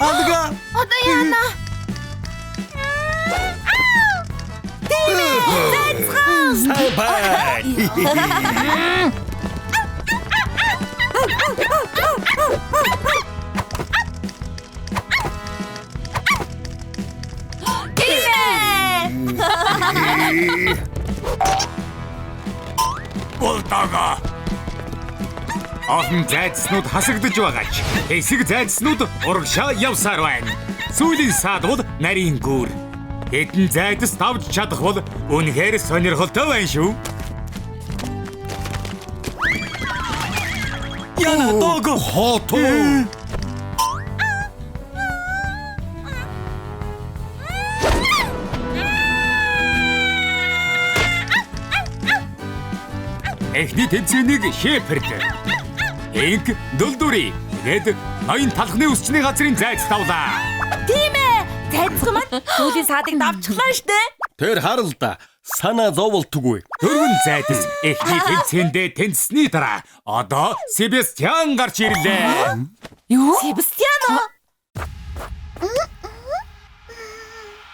Алга. Одоо яана. Сайн бай. Болтага. Олон зайдснууд хасагдж байгаач. Хэсэг зайдснууд урагшаа явсаар байна. Сүүлийн саад бол нарийн гүүр. Хэдэн зайдас тавж чадах бол үнэхээр сонирхолтой байна шүү. Яна дог хото. Эхний тэмцээнийг Шеперд, Инк Дулдури тэгээд ноён талхны өсчний газрын зайдас тавлаа. Тийм ээ. Зайдсхан маань сүүлийн саадыг давчихлаа штэ. Тэр харалда санаа зоволтгүй. Дөрвөн зайдас эхний тэмцээндээ тэнцсэний дараа одоо Себастьян гарч ирлээ. Юу? Себастьян уу?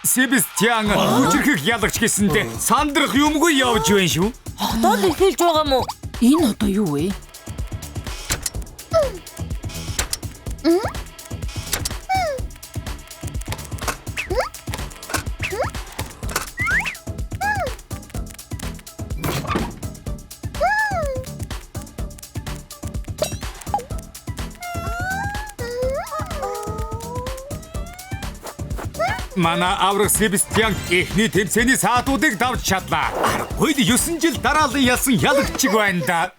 Себастьян хүчрхэх ялагч гэсэндээ сандрах юмгүй явж байна шүү. Одоо л эхэлж байгаа мó. Энэ одоо юу вэ? Манай аврах Себастьян эхний тэмцээний саадуудыг давж чадлаа. Аргагүй 9 жил дараалан ялсан ялагч байна да.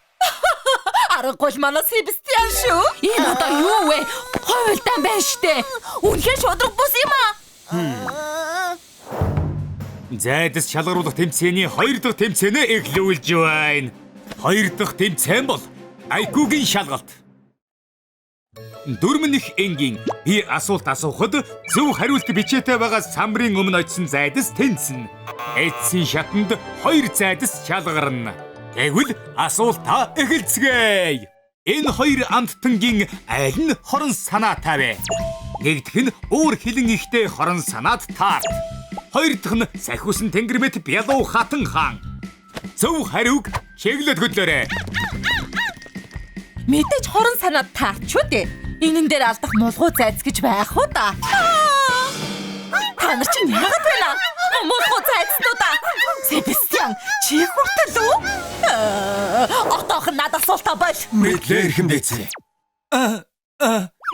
Аргагүй манай Себастьян шүү. Энэ одоо юу вэ? Ховлтан байна штэ. Үнэхээр шудраг бус юм аа. Зайдас шалгаруулах тэмцээний 2 дахь тэмцээнээ эхлүүлж байна. 2 дахь тэмцээн бол IQ-гийн шалгалт. Дөрмөнх энгийн би асуулт асуухад зөв хариулт бичээтэй байгаа самрын өмнө очисон зайдас тэнцэн. Эцсийн шатанд 2 зайдас шалгарна. Тэгвэл асуултаа эхэлцгээе. Энэ 2 амттангийн аль нь хорон санаатай вэ? Нэгдүг нь өөр хилэн ихтэй хорон санаад таарт. Хоёр дахь нь сахиусан тэнгэрмэт Бялуу хатан хаан. Зөв хариуг чиглэлд хөдлөөрэй. Мэдээж хорон санаад таарч шүү дээ. Энэн дээр алдах мулгуу зайц гэж байх уу да? Та нар чинь яагаад байна? Мулгуу зайцнуудаа. Себастьян чи хүртэл үү? Отоох надад асуултаа бол. Мэдлэр хэмдээцээ.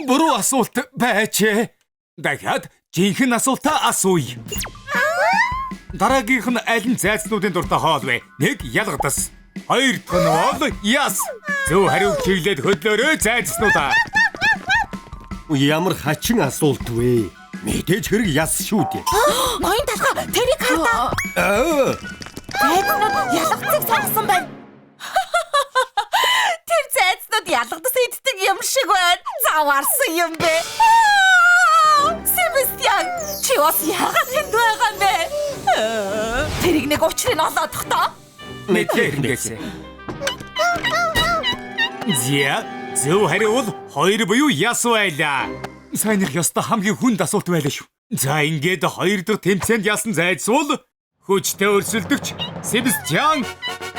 Буруу асуулт байжээ. Дахиад жинхэнэ асуултаа асууя. Дараагийнх нь аль нь зайцнуудын дуртай хоол вэ? 1 ялгадас. 2 дахь нь бол яс. Зөв хариуг чиглэлд хөдлөөрэй зайцнуудаа. Ямар хачин асуулт вэ? Мэдээж хэрэг яс шүү дээ. Ноён талхаа тэрийг хардаа. Зайцнууд ялгцыг сонгосон байна. Тэр зайцнууд ялгадас иддэг юм шиг байна. Заваарсан юм бэ. Себастьян, чи бас яагаад тэнд байгаа юм бэ? Тэрийг нэг учрыг олоодох тоо. Мэдлэр хэмдээцээ. Зя, зөв хариу бол 2 буюу яс байлаа. Сайнх ёстой хамгийн хүнд асуулт байлаа шүү. За ингээд 2 дахь тэмцээнд ялсан зайц бол хүчтэй өрсөлдөгч Себастьян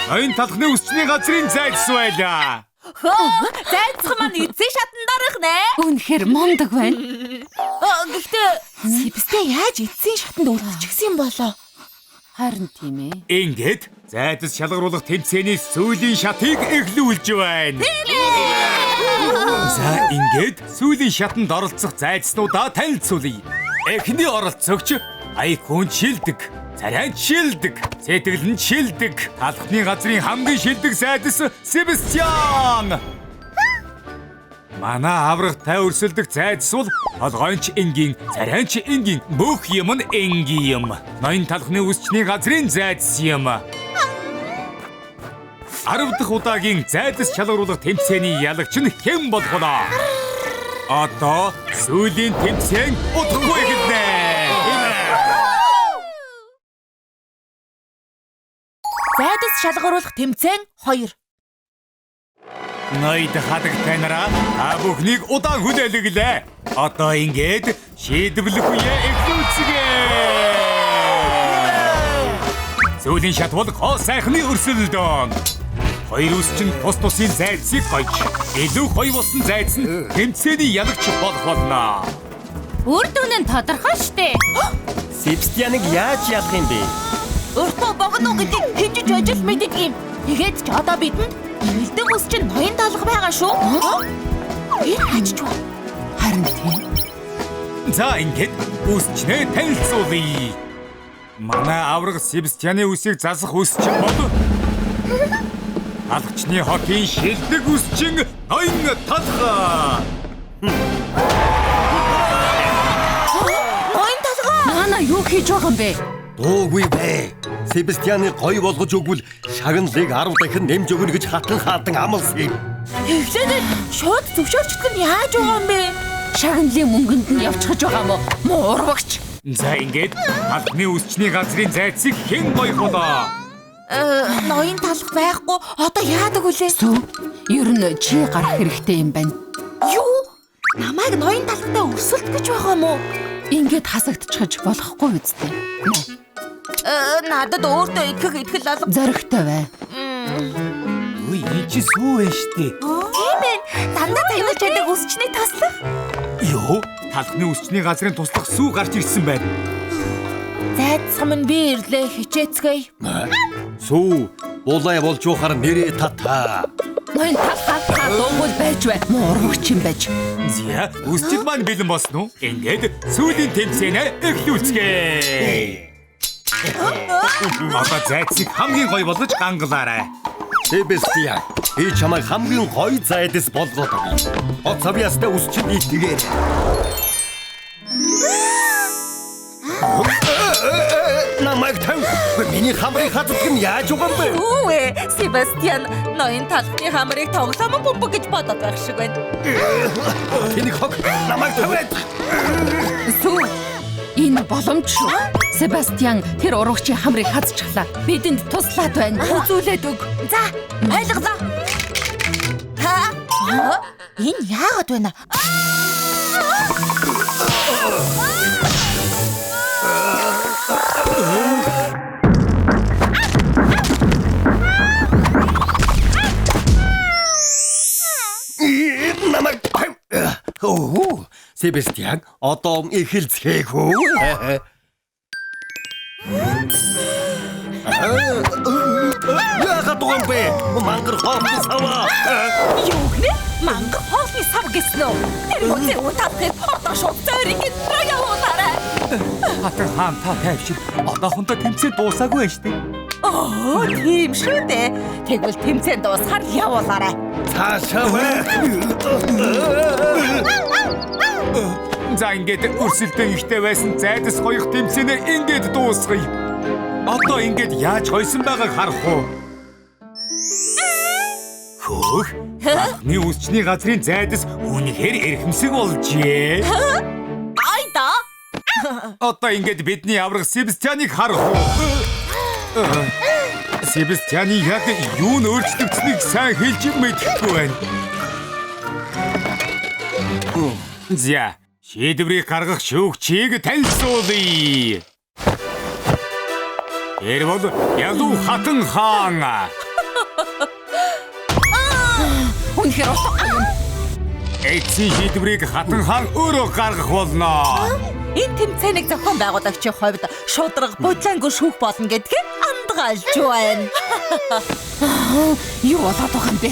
ноён талхны үсчний газрын зайц байлаа. Зайцхан маань эцсийн шатанд орох нэ. Үнэхээр мундаг байна. Гэхдээ Себастьян яаж эцсийн шатанд үлдчихсэн юм болоо? Харин тийм ээ. Ингээд зайдас шалгаруулах тэмцээний сүүлийн шатыг эхлүүлж байна. За ингээд сүүлийн шатанд оролцох зайдснуудаа танилцуулъя. Эхний оролцогч Айкун шилдэг, Царайч шилдэг, Сэтгэлэн шилдэг, Талхны газрын хамгийн шилдэг зайдас Себастьян. Манай аврагтай өрсөлдөх зайдас бол толгойнч энгийн, царайч энгийн, бүх юм нь энгийн юм. Ноён талхны үсчний газрын зайдас юм. 10 дахь удаагийн зайдас шалгаруулах тэмцээний ялагч нь хэн болох вэ? Одоо сүүлийн тэмцээн удахгүй эхэлнэ. Зайдас шалгаруулах тэмцээн 2. Ноёд хадагтай нараа та бүхнийг удаан хүлээлгэлээ. Одоо ингээд шийдвэрлэх үе эхлүүлцгээе. Сүүлийн шат бол гоо сайхны өрсөлдөөн. 2 үсчин тус тусын зайцыг гойж, илүү гоё болсон зайц нь тэмцээний ялагч болох болно. Үр дүн нь тодорхой штэ. Себастьяныг яаж яах юм бэ? Өртөө богоно гэдэг хэмжиж ажил мэддэг юм. Тэгээд ч одоо бидэнд эргэлдэн ус чинь ноён талх байгаа шүү. Энэ хачч ба. Харин тийм. За ингээд үсчнээ танилцуулъя. Манай авраг Себастьяны үсийг засах үсчин бол Алгачны хотын шилдэг үсчин ноён талх. Ноён талхаа. Нана юу хийж байгаа юм бэ? Дуугүй бэ. Себастьяныг гоё болгож өгвөл шагналыг 10 дахин нэмж өгнө гэж хатан хаадан амласан юм. Тэгэхээр шууд зөвшөөрчлөг нь яаж байгаа юм бэ? Шагналын мөнгөнд нь явчихж байгаа мó? Муурвагч. За ингээд алхны үсчний газрын зайцыг хэн гоёх болоо? Ноён талх байхгүй. Одоо яадаг вүлээ? Сүү. Ер нь чи гарах хэрэгтэй юм байна. Юу? Намайг ноён талхтай өрсөлт гэж байгаа мó? Ингээд хасагдчихж болохгүй үстэй. Надад өөртөө итгэх алга. Зоригтой бай. Үй чи сүү вэ штэ. Тийм ээ. Дандаа таниулж яадаг үсчний таслах. Йоо, талхны үсчний газрын туслах сүү гарч ирсэн байна. Зайцхан минь би ирлээ хичээцгээе. Сүү, улай болж ухаар нэрээ татаа. Ноён талхаа дуугүй байж бай. Муурвагч юм байж. Зя, үсчил маань бэлэн болсон уу? Ингээд сүүлийн тэмцээнэ эхлүүлцгээе. Одоо зайцыг хамгийн гоё болгож гангалаарай. Себастьян, би чамайг хамгийн гоё зайдас болгоод авъя. Хот савьяастай үсчид итгэгээр. намайг тав. Миний хамрыг хатдаг нь яаж угаан бэ? Үгүй Себастьян ноён талхны хамрыг тоглоом бомбо гэж бодоод байх шиг байна. Тэнийг хог намайг тавиад. Сүү. Энэ боломжгүй. Себастьян тэр урагчийн хамрыг хазчихлаа. Бидэнд туслаад байна. Үзүүлээд өг. За, ойлголоо. Энэ яагаад байна? Намайг оо Себастьян одоо эхэлцгээх үү? Яагаад угаан бэ? Мангар хоолны саваа. Юу гэнэ? Мангар хоолны сав гэсэн үү? Тэр үгүй утгатай фото шууд зөрийг явуулаарай. Хатан хаан та тайвшир. Одоохондоо тэмцээ дуусаагүй байж тээ. Оо, тийм шүү дээ. Тэгвэл тэмцээн дуусахаар явуулаарай. Цаашаа вэ? За ингээд өрсөлдөн ихтэй байсан зайдас гоёх тэмцээнээ ингээд дуусгая. Одоо ингээд яаж хойсон байгааг харах уу? Хөөх. Ахны үсчний газрын зайдас үнэхээр эрхэмсэг болжээ. Айда. Одоо ингээд бидний аврах Себастьяныг харах уу? Себастьяны яг юу нь өөрчлөгдсөнийг сайн хэлж мэдэхгүй байна. За, шийдвэрийг гаргах шүүгчийг танилцуулъя. Тэр бол Ялуу Хатан хаан. Үнэхээр утгагүй юм. Эцсийн шийдвэрийг Хатан хаан өөрөө гаргах болно. Энэ тэмцээнийг зохион байгуулагчийн хувьд шудраг бодлонгүй шүүх болно гэдгийг андгаалж байна. Юу болоод байгаа юм бэ?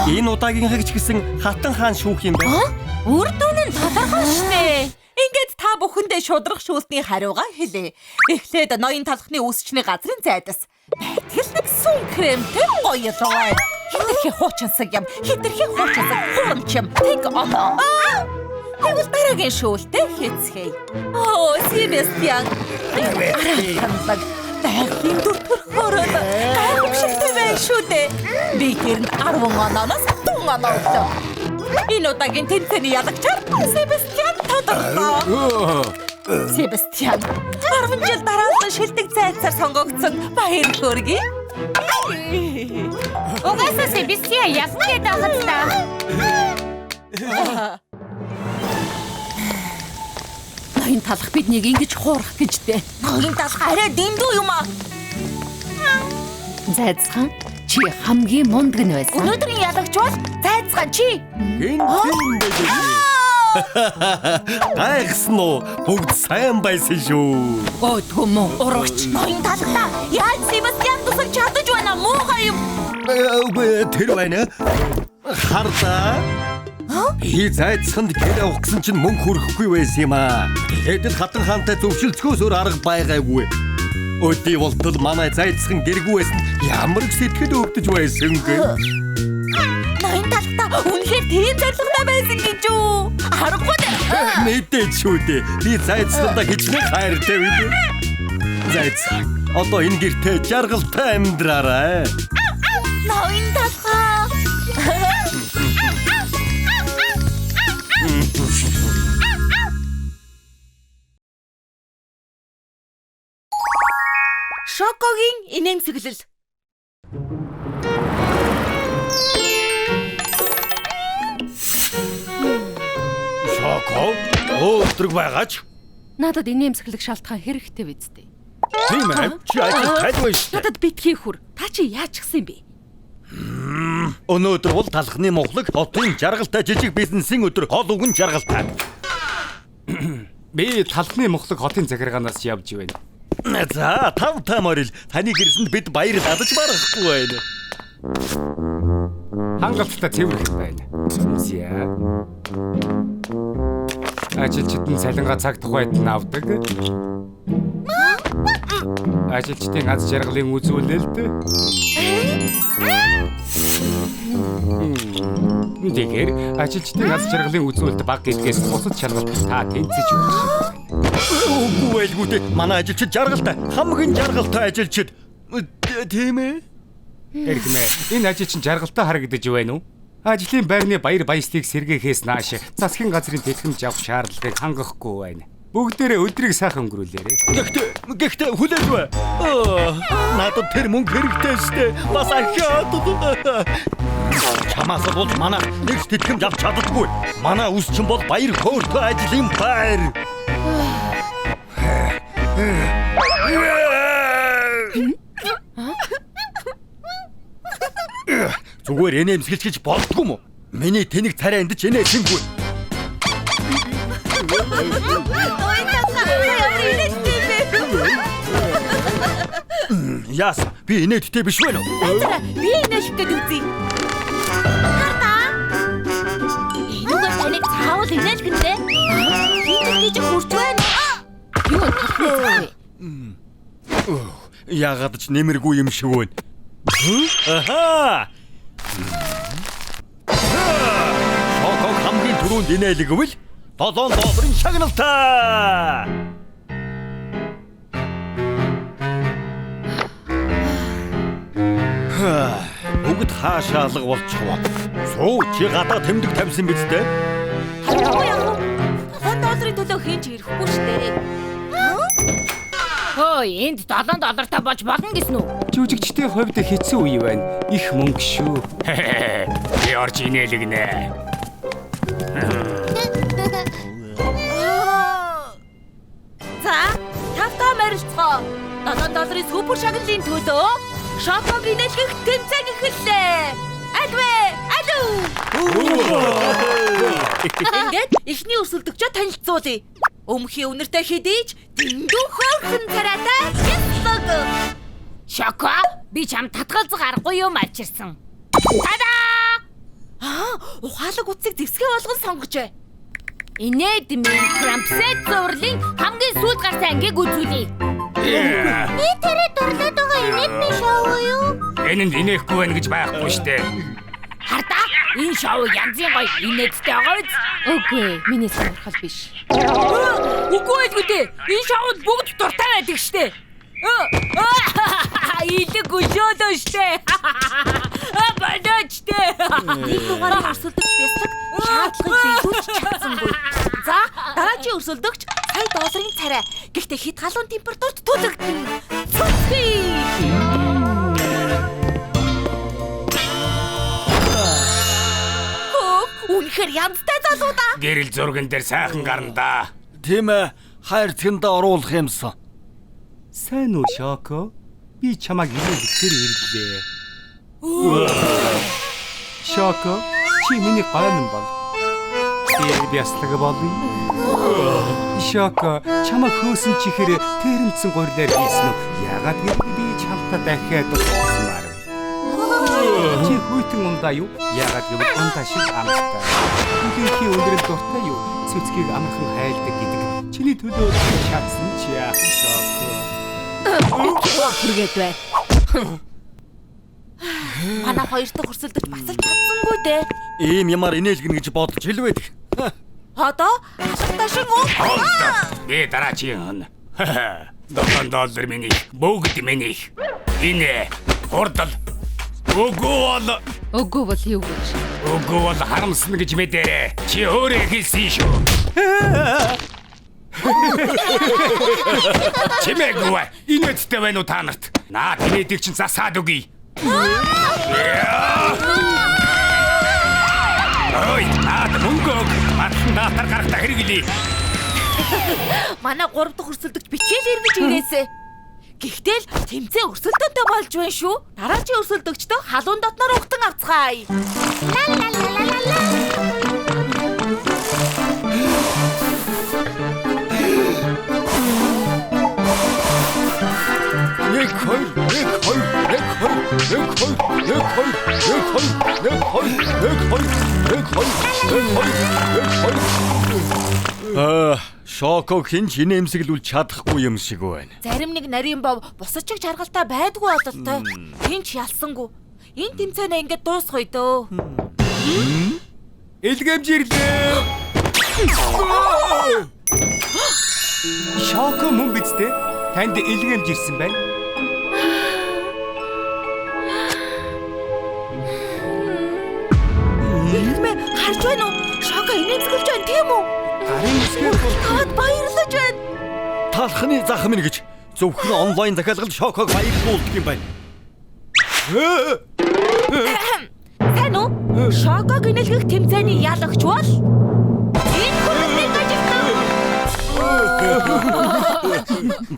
Энэ удаагийнхыг ч гэсэн Хатан хаан шүүх юм байна. Үр дүн нь талархал штэ. Ингээд та бүхэндээ шудраг шүүлтний хариугаа хэлээ. Эхлээд ноён талхны үсчний газрын зайдас. Байтгал нэг сүн кремтэй гоё лоо. Хитрхи хуучинсаг юм. Хитрхи хуучинсаг хурамч юм. Тэг оноо. Тэгвэл дараагийн шүүлтээ хийцгээе. Оо, Себастьян. Хамбаг. Дахин дүрхөр хорол. Гайхамшигтай байх шүү дээ. Би тэр 10 ононоос 3 оноо өглөө. Энэ удаагийн тэмцээний ялагчаар Себастьян тодорлоо. Себастьян 10 жил дараалан шилдэг зайцаар сонгогдсон баяр хүргэе. Угаасаа Себастьян ялна гэдэг ахалтай. Ноён талх биднийг ингэж хуурах гэжтэй. Ноён талх арай дэндүү юм аа. Зайцхан чи хамгийн мундаг нь байсан. Өнөөдрийн ялагч бол Зайцхан чи. Гайхсан уу? Бүгд сайн байсан шүү. Ой төмөн урагч. Ноён талхтаа яаж Себастьян тусалж чадаж байна муухай юм. Тэр байна. Хардаа. Би зайцсанд гэр авах гэсэн чинь мөнгө хүрэхгүй байсан юм аа. Тэгээд л Хатан хаантай зөвшөлдсгөөс өөр арга байгаагүй. Өдий болтол манай зайцхан гэргүй байсан ямар их сэтгэл өвдөж байсан гэ. Ноён талхтаа үнэхээр тийм зоригтой байсан гэж үү? Харахгүй дээ. Мэдээж шүү дээ. Би зайцсандаа хичнээн хайртай үү. Зайцхан одоо энэ гэртээ жаргалтай амьдраарай. Ноён талхаа. Шокогийн инээмсэглэл. Шоко өдрөг байгаач. Надад инээмсэглэх шалтгаан хэрэгтэй биз дээ. Тийм ээ. Чи ажил тайлбар шүү. Надад битгий хүр. Та чи яачихсан юм бэ? Өнөөдөр бол талхны Монголыг хотын жаргалтай жижиг бизнесийн өдөр хол үгэн жаргалтай. Би талхны Монголыг хотын захиргаанаас явж байна. За, тав морил таны гэрсэнд бид баяр дадаж барахгүй байна. Хангалттай цэвэрлэх байна. За. Ажилчид нь салингаа цаг тухайд нь авдаг. Ажилчдын аз жаргалын үзүүлэлт. Тэгэхээр ажилчдын аз жаргалын үзүүлэлт баг гэдгээс бусад шалгалт та тэнцэж өгөх. Үгүй байлгүй дээ. Манай ажилчид жаргалтай. Хамгийн жаргалтай ажилчид. Тийм ээ. Эргэмээ. Энэ ажил чинь жаргалтай харагдаж байна уу? Ажлын байрны баяр баясгалыг сэргээхээс нааш засгийн газрын тэтгэмж авах шаардлагыг хангахгүй байна. Бүгдээрээ өдрийг сайхан өнгөрүүлээрэй. Гэхдээ хүлээлвэ. Надад тэр мөнгө хэрэгтэй штэ. Бас ахиад. Чамаас бол манай нэг тэтгэмж авч чаддаггүй. Манай үс чинь бол баяр хөөртэй ажлын байр. Зүгээр энэмсгэлж гэж болдгүй мө? Миний тэнэг царай эндэж энэсэнгүй. Яс, би инээдтэй биш вэ? Би инээш гэдэг үзье. Хартаа. Энэгээр таныг цаавал инээж гэнэ. Хийж хурц байна. Юу? Яагаад ч нэмэргүй юм шиг байна. Аха! Шоког хамгийн түрүүнд инээлгвэл $7 шагналтай. Бүгд хаашаалга болчихвоо. Суу чи гадаа тэмдэг тавьсан биз дээ? $100 төлөө хийн ч ирэхгүй штэ. Хөөе, энд $7 болж болно гэсэн үү? Жүжигчдийн хувьд хэцүү үе байна. Их мөнгө шүү. Би орж инээлгэнэ. За, тавтаа морилцгоо. $7 супер шагналын төлөө шоког инээлгэх тэмцээн эхэллээ. Альвэ, алуу. Ингээд ихний өрсөлдөгчөө танилцуулъя. Өмхийн үнэртэй хэдийж дэндүү хөөрхөн царайтай гисэг. Шоко, би чам татгалзах аргагүй юм авчирсан. Тадаа! Ухаалаг утсыг зэвсгээ болгон сонгож бай. Инээд минь Крампсет зурлын хамгийн сүүлд гарсан ангийг үзүүлье. Би тэрэ дурлаад байгаа инээдний шоу юу? Энэ нь инехгүй байна гэж байхгүй штэ. Хардаа, энэ шоу янзын гоё инээдтэй байгаа биз? Үгүй, миний сонирхол биш. Үгүй ээ гэдэг. Энэ шоуд бүгд дуртай байдаг штэ. Илэг гүжөөдөө штэ. Бадачтэй. Нэг дугаарыг өрсөлдөгч бясдаг шаардлагыг биелүүлж чадсангүй. За, дараагийн өрсөлдөгч $100 царай. Гэхдээ хэд галуун температурт түлэгдэн. Үнэхээр янзтай залуу да. Гэрэл зурган дээр сайхан гарна да. Тийм ээ, хайрцагтаа оруулах юмсан. Сайн уу Шоко? Би чамайг инээлгээр ирлээ. Шоко, чи миний гомн бол. Би яслаг болъё. Шоко, чамайг хөөсөн чихээр тэрэмцэн гурлаар хийсэн үү? Яагаад гэвэл би чамтай дахиад уулзмаар. Чи хүйтэн ундаа юу? Яагаад гэвэл ундаа шиг амттай. Үнэхээр өндрөл дуртай юу? Цэцгийг амархан хайлдаг гэдэг. Чиний төлөө шатсан чи яах Шоко? Хүргээд бай. Манай хоёр дахь өрсөлдөж бас л чадсангүй дээ. Ийм ямар инээлгэн гэж бодож хэлвэдэг. Одоо хашигтай шиг үү? Би дараагийн $7 миний бүгд миний. Энэ хурдл. Үгүй бол юу гэж? Үгүй бол харамсна гэж мэдээ. Чи өөрөө хэлсэн шүү. Чимээгүй. Инээдтэй байна уу та нарт? Наад инээдэг чинь засаад үгүй. Ой, наад мөнгөг батлан даатар гарахта хэрэглэе. Манай 3 дахь өрсөлдөгч бичээл ирвэж ирээсэ. Гэхдээ л тэмцээ өрсөлдөнтэй болж байна шүү. Дараагийн өрсөлдөгчдөө халуун дотноор угтан авцгаая. Шоког хинч инээмсэглүүл чадахгүй юм шиг байна. Зарим нэг нарийн бов бусачиг жаргалтай байдгүй бололтой. Хинч ялсангүй. Энэ тэмцээнээ ингээд дуусгая дөө. Илгэмж ирлээ. Шоко мөн биз дээ. Танд илгээмж ирсэн байна. Илгмэ харж байна уу? Шоко инээмсэглэж байна тийм үү? Гарын үсгээр Таад баярлаж байна. Талхны зах минь гэж зөвхөн онлайн захиалганд Шоког баярлуулдаг юм байна. Сайн уу? Шоког инэлгэх тэмцээний ялагч бол энэ хүрээний ажилтнаа.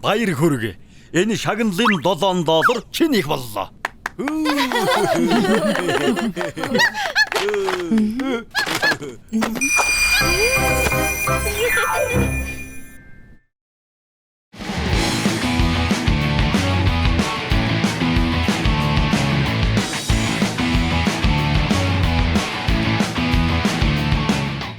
Баяр хүргэ. Энэ шагналын $7 чинь их боллоо.